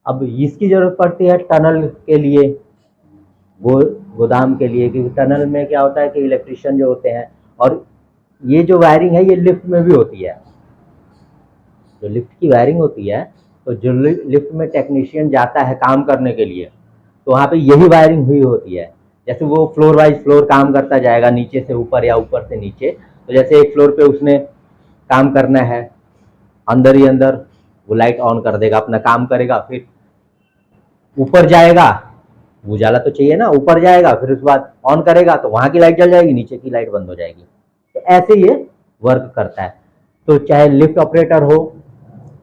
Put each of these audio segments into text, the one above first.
अब इसकी ज़रूरत पड़ती है टनल के लिए, गोदाम के लिए, क्योंकि टनल में क्या होता है कि इलेक्ट्रिशियन जो होते हैं, और ये जो वायरिंग है ये लिफ्ट में भी होती है, जो लिफ्ट की वायरिंग होती है, तो जो लिफ्ट में टेक्नीशियन जाता है काम करने के लिए, तो वहाँ पे यही वायरिंग हुई होती है। जैसे वो फ्लोर वाइज फ्लोर काम करता जाएगा, नीचे से ऊपर या ऊपर से नीचे, तो जैसे एक फ्लोर पे उसने काम करना है, अंदर ही अंदर वो लाइट ऑन कर देगा, अपना काम करेगा, फिर ऊपर जाएगा, उजाला तो चाहिए ना, ऊपर जाएगा, फिर उसके बाद ऑन करेगा तो वहाँ की लाइट जल जाएगी, नीचे की लाइट बंद हो जाएगी। तो ऐसे ये वर्क करता है। तो चाहे लिफ्ट ऑपरेटर हो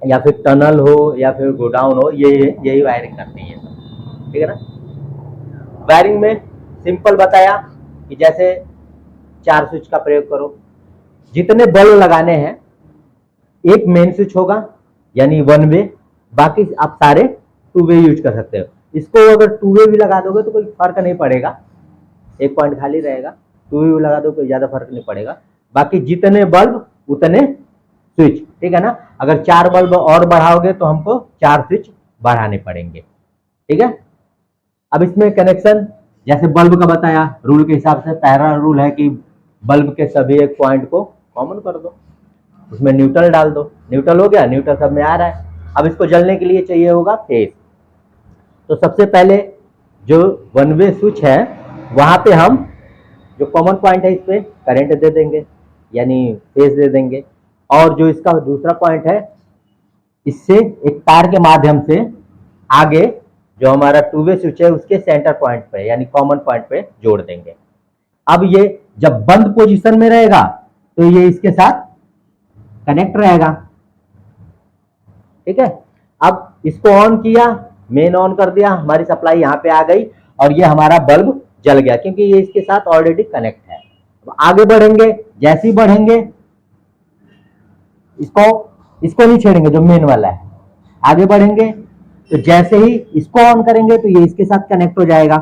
या फिर टनल हो या फिर गोडाउन हो, ये यही वायरिंग करती है, ठीक है ना। वायरिंग में सिंपल बताया कि जैसे 4 स्विच का प्रयोग करो, जितने बल्ब लगाने हैं, एक मेन स्विच होगा यानी 1 वे, बाकी आप सारे 2 वे यूज कर सकते हो। इसको अगर 2 वे भी लगा दोगे तो कोई फर्क नहीं पड़ेगा, एक पॉइंट खाली रहेगा, 2 वे भी लगा दो कोई ज्यादा फर्क नहीं पड़ेगा। बाकी जितने बल्ब उतने स्विच, ठीक है ना। अगर 4 बल्ब और बढ़ाओगे तो हमको 4 स्विच बढ़ाने पड़ेंगे, ठीक है। अब इसमें कनेक्शन जैसे बल्ब का बताया, रूल के हिसाब से पहला रूल है कि बल्ब के सभी एक पॉइंट को कॉमन कर दो, उसमें न्यूट्रल डाल दो, न्यूट्रल हो गया, न्यूट्रल सब में आ रहा है। अब इसको जलने के लिए चाहिए होगा फेस। तो सबसे पहले जो 1 वे स्विच है वहां पे हम जो कॉमन पॉइंट है इस पे करंट दे देंगे, यानी फेस दे देंगे। और जो इसका दूसरा पॉइंट है, इससे एक तार के माध्यम से आगे जो हमारा 2 वे स्विच है उसके सेंटर पॉइंट पे यानी कॉमन पॉइंट पे जोड़ देंगे। अब ये जब बंद पोजीशन में रहेगा तो ये इसके साथ कनेक्ट रहेगा, ठीक है। अब इसको ऑन किया, मेन ऑन कर दिया, हमारी सप्लाई यहाँ पे आ गई और ये हमारा बल्ब जल गया क्योंकि ये इसके साथ ऑलरेडी कनेक्ट है। अब आगे बढ़ेंगे, जैसे ही बढ़ेंगे इसको नहीं छेड़ेंगे जो मेन वाला है, आगे बढ़ेंगे तो जैसे ही इसको ऑन करेंगे तो ये इसके साथ कनेक्ट हो जाएगा,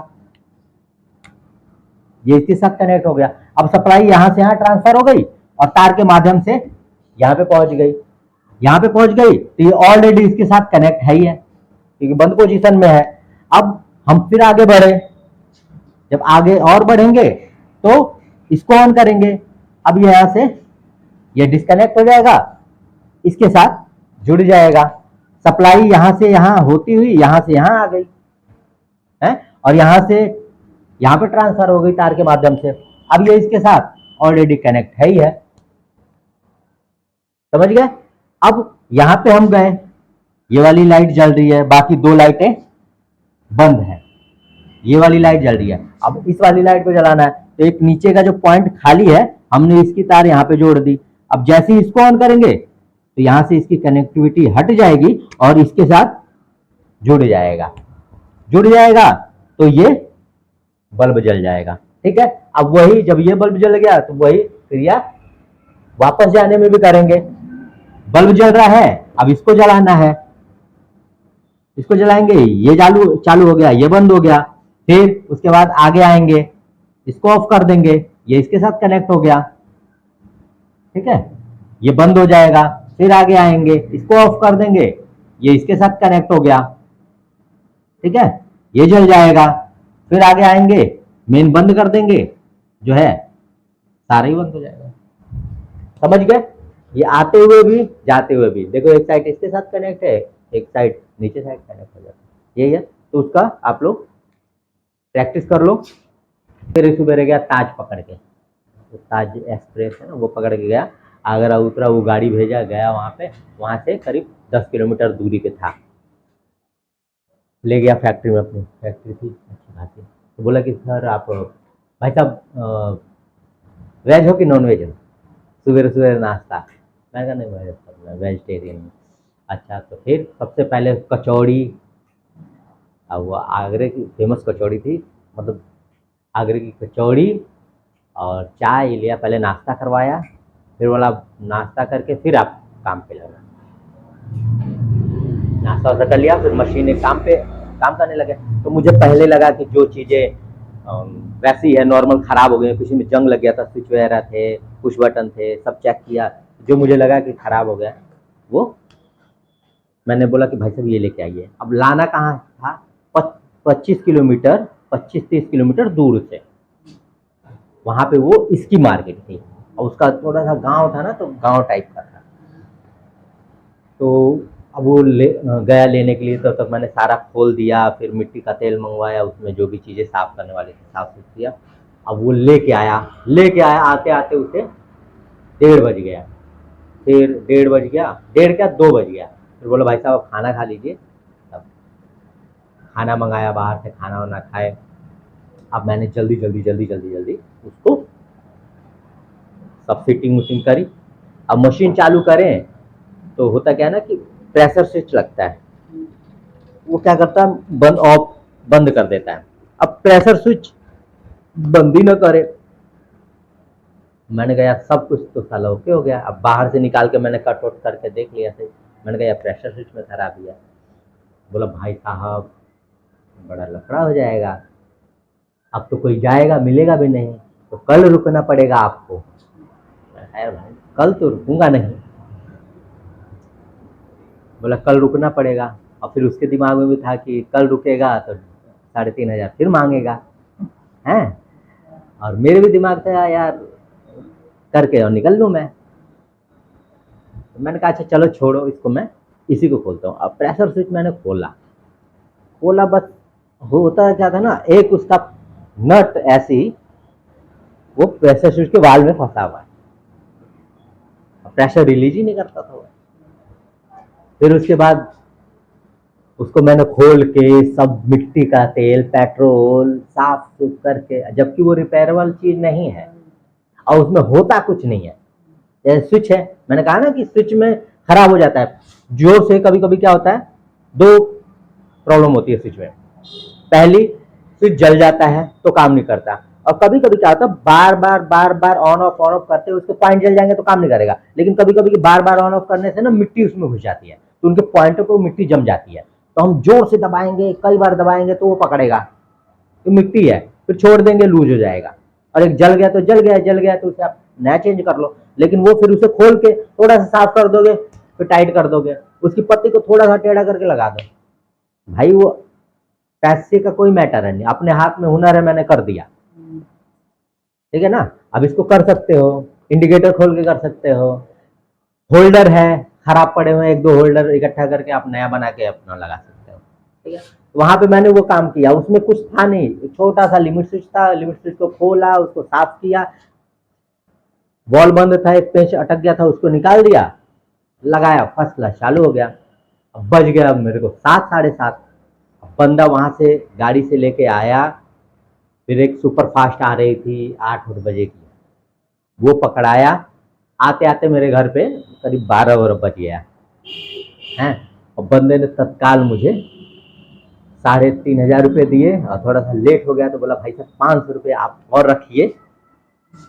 ये इसके साथ कनेक्ट हो गया। अब सप्लाई यहां से यहां ट्रांसफर हो गई और तार के माध्यम से यहां पे पहुंच गई, यहां पे पहुंच गई तो ये ऑलरेडी इसके साथ कनेक्ट है ही है क्योंकि बंद पोजीशन में है। अब हम फिर आगे बढ़े, जब आगे और बढ़ेंगे तो इसको ऑन करेंगे। अब यहां से ये डिस्कनेक्ट हो जाएगा, इसके साथ जुड़ जाएगा, सप्लाई यहां से यहां होती हुई यहां से यहां आ गई है और यहां से यहां पे ट्रांसफर हो गई तार के माध्यम से। अब ये इसके साथ ऑलरेडी कनेक्ट है ही है, समझ गए। अब यहां पे हम गए, ये वाली लाइट जल रही है, बाकी 2 लाइटें बंद है, ये वाली लाइट जल रही है। अब इस वाली लाइट को जलाना है तो एक नीचे का जो पॉइंट खाली है हमने इसकी तार यहाँ पे जोड़ दी। अब जैसे ही इसको ऑन करेंगे तो यहां से इसकी कनेक्टिविटी हट जाएगी और इसके साथ जुड़ जाएगा, जुड़ जाएगा तो ये बल्ब जल जाएगा, ठीक है। अब वही जब ये बल्ब जल गया तो वही क्रिया वापस जाने में भी करेंगे। बल्ब जल रहा है, अब इसको जलाना है, इसको जलाएंगे, ये चालू हो गया, ये बंद हो गया, फिर उसके बाद आगे आएंगे, इसको ऑफ कर देंगे, ये इसके साथ कनेक्ट हो गया, ठीक है, ये बंद हो जाएगा। फिर आगे आएंगे, इसको ऑफ कर देंगे, ये इसके साथ कनेक्ट हो गया, ठीक है, ये जल जाएगा। फिर आगे आएंगे, मेन बंद कर देंगे, जो है सारा ही बंद हो जाएगा, समझ गए। ये आते हुए भी जाते हुए भी, देखो एक साइड इसके साथ कनेक्ट है, एक साइड नीचे साइड कनेक्ट हो जाता है, यही है। तो उसका आप लोग प्रैक्टिस कर लो। फिर सुबह रह गया ताज पकड़ के, तो ताज एक्सप्रेस है ना वो पकड़ के गया, आगरा उतरा, वो गाड़ी भेजा गया वहां पे, वहां से करीब 10 किलोमीटर दूरी पे था, ले गया फैक्ट्री में, अपनी फैक्ट्री थी अच्छी खासी। तो बोला कि सर आप भाई साहब वेज हो कि नॉन वेज हो, सुबह सुबह नाश्ता। मैं कहा नहीं भाई वेजिटेरियन। अच्छा, तो फिर सबसे पहले कचौड़ी, अब वो आगरे की फेमस कचौड़ी थी, मतलब आगरे की कचौड़ी और चाय लिया, पहले नाश्ता करवाया, फिर बोला नाश्ता करके फिर आप काम पे लगना। नाश्ता वास्ता कर लिया, फिर मशीन काम करने लगे। तो मुझे पहले लगा कि जो चीज़ें वैसी है नॉर्मल ख़राब हो गई, किसी में जंग लग गया था, स्विच वगैरह थे, पुश बटन थे, सब चेक किया, जो मुझे लगा कि ख़राब हो गया वो मैंने बोला कि भाई साहब ये लेके आइए। अब लाना कहाँ था, 25 किलोमीटर 25-30 किलोमीटर दूर से, वहाँ पे वो इसकी मार्केट थी और उसका थोड़ा सा गांव था ना, तो गांव टाइप का था। तो अब वो गया लेने के लिए, तो तब मैंने सारा खोल दिया, फिर मिट्टी का तेल मंगवाया, उसमें जो भी चीज़ें साफ़ करने वाली थी साफ सुथ किया। अब वो लेके आया, आते आते उसे 1:30 बज गया। फिर 1:30 बज गया, 1:30 क्या 2 बज गया। फिर बोला भाई साहब खाना खा लीजिए। तब खाना मंगाया बाहर से, खाना वाना खाए। अब मैंने जल्दी उसको सब फिटिंग उटिंग करी। अब मशीन चालू करें तो होता क्या है ना कि प्रेशर स्विच लगता है, वो क्या करता है बंद कर देता है। अब प्रेशर स्विच बंद ही ना करे। मैंने कहा यार सब कुछ तो साला ओके हो गया। अब बाहर से निकाल के मैंने कट वट करके देख लिया सही। मैंने कहा यार प्रेशर स्विच में खराबी है। बोला भाई साहब बड़ा लफड़ा हो जाएगा, अब तो कोई जाएगा मिलेगा भी नहीं, तो कल रुकना पड़ेगा आपको। भाई कल तो रुकूंगा नहीं। बोला कल रुकना पड़ेगा। और फिर उसके दिमाग में भी था कि कल रुकेगा तो 3,500 फिर मांगेगा हैं। और मेरे भी दिमाग था यार करके और निकल लूँ मैं। तो मैंने कहा अच्छा चलो छोड़ो इसको, मैं इसी को खोलता हूँ। अब प्रेशर स्विच मैंने खोला बस होता क्या था ना, एक उसका नट ऐसी वो प्रेशर स्विच के वाल में फंसा हुआ है, प्रेशर रिलीज ही नहीं करता था वो। फिर उसके बाद उसको मैंने खोल के सब मिट्टी का तेल पेट्रोल साफ सुफ करके, जबकि वो रिपेयरेबल चीज नहीं है और उसमें होता कुछ नहीं है। जैसे स्विच है, मैंने कहा ना कि स्विच में खराब हो जाता है जोर से। कभी कभी क्या होता है, दो प्रॉब्लम होती है स्विच में। पहली, स्विच जल जाता है तो काम नहीं करता, और कभी कभी क्या होता है बार बार ऑन ऑफ करते हैं, उसके पॉइंट जल जाएंगे तो काम नहीं करेगा। लेकिन कभी कभी बार ऑन ऑफ करने से ना मिट्टी उसमें घुस जाती है, तो उनके पॉइंटों पर मिट्टी जम जाती है। तो हम जोर से दबाएंगे, कई बार दबाएंगे तो वो पकड़ेगा, तो मिट्टी है, फिर छोड़ देंगे लूज हो जाएगा। और एक जल गया तो जल गया तो उसे आप नया चेंज कर लो। लेकिन वो फिर उसे खोल के थोड़ा सा साफ कर दोगे, फिर टाइट कर दोगे, उसकी पत्ती को थोड़ा सा टेढ़ा करके लगा दो। भाई वो पैसे का कोई मैटर है नहीं, अपने हाथ में हुनर है, मैंने कर दिया। ठीक है ना। अब इसको कर सकते हो, इंडिकेटर खोल के कर सकते हो। होल्डर है खराब पड़े हुए, एक दो होल्डर इकट्ठा करके आप नया बना के अपना लगा सकते हो। ठीक है, वहां पे मैंने वो काम किया। उसमें कुछ था नहीं, छोटा सा लिमिट स्विच था, लिमिट स्विच को खोला, उसको साफ किया, बॉल बंद था, एक पेंच अटक गया था, उसको निकाल दिया, लगाया, फर्स्ट क्लास चालू हो गया। अब बज गया मेरे को 7 साढ़े 7। बंदा वहां से गाड़ी से लेके आया, फिर एक सुपर फास्ट आ रही थी 8 बजे की, वो पकड़ाया। आते आते मेरे घर पे करीब 12 बज गया है। और बंदे ने तत्काल मुझे 3,500 रुपये दिए, और थोड़ा सा लेट हो गया तो बोला भाई साहब 500 रुपये आप और रखिए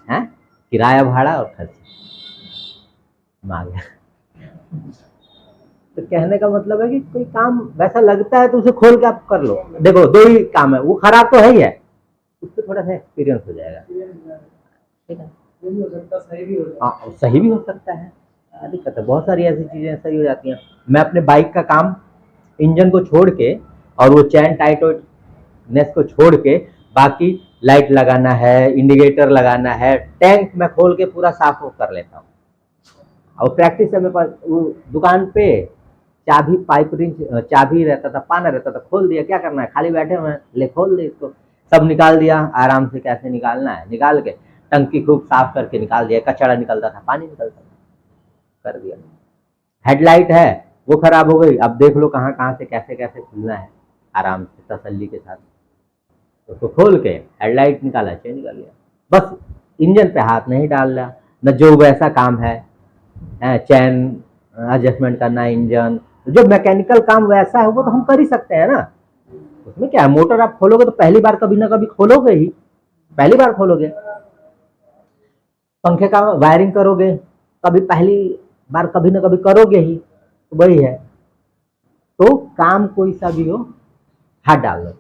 हैं, किराया भाड़ा और खर्च मांगे। तो कहने का मतलब है कि कोई काम वैसा लगता है तो उसे खोल के आप कर लो। देखो दो ही काम है, वो खराब तो है ही है, उससे थोड़ा सा एक्सपीरियंस हो जाएगा। ठीक है, हाँ सही भी हो सकता है, दिक्कत है। बहुत सारी ऐसी चीजें सही हो जाती हैं। मैं अपने बाइक का काम इंजन को छोड़ के और वो चैन टाइट नेस को छोड़ के बाकी लाइट लगाना है, इंडिकेटर लगाना है, टैंक में खोल के पूरा साफ कर लेता हूँ। और प्रैक्टिस है मेरे पास। वो दुकान पे चाबी पाइप रिंच चाबी रहता था, पाना रहता था, खोल दिया, क्या करना है, खाली बैठे हुए ले खोल दे इसको। सब निकाल दिया आराम से, कैसे निकालना है निकाल के, टंकी खूब साफ करके निकाल दिया, कचरा निकलता था, पानी निकलता था, कर दिया। हेडलाइट है वो खराब हो गई, अब देख लो कहाँ कहाँ से कैसे कैसे खुलना है, आराम से तसल्ली के साथ उसको खोल के हेडलाइट निकाला, चेंज कर लिया। बस इंजन पे हाथ नहीं डाल रहा, न जो वैसा काम है चैन एडजस्टमेंट करना, इंजन जो मैकेनिकल काम वैसा है वो तो हम कर ही सकते हैं ना। उसमें क्या है, मोटर आप खोलोगे तो पहली बार कभी ना कभी खोलोगे ही, पहली बार खोलोगे। पंखे का वायरिंग करोगे कभी पहली बार कभी ना कभी करोगे ही, तो वही है। तो काम कोई सा भी हो हाथ डाल लो।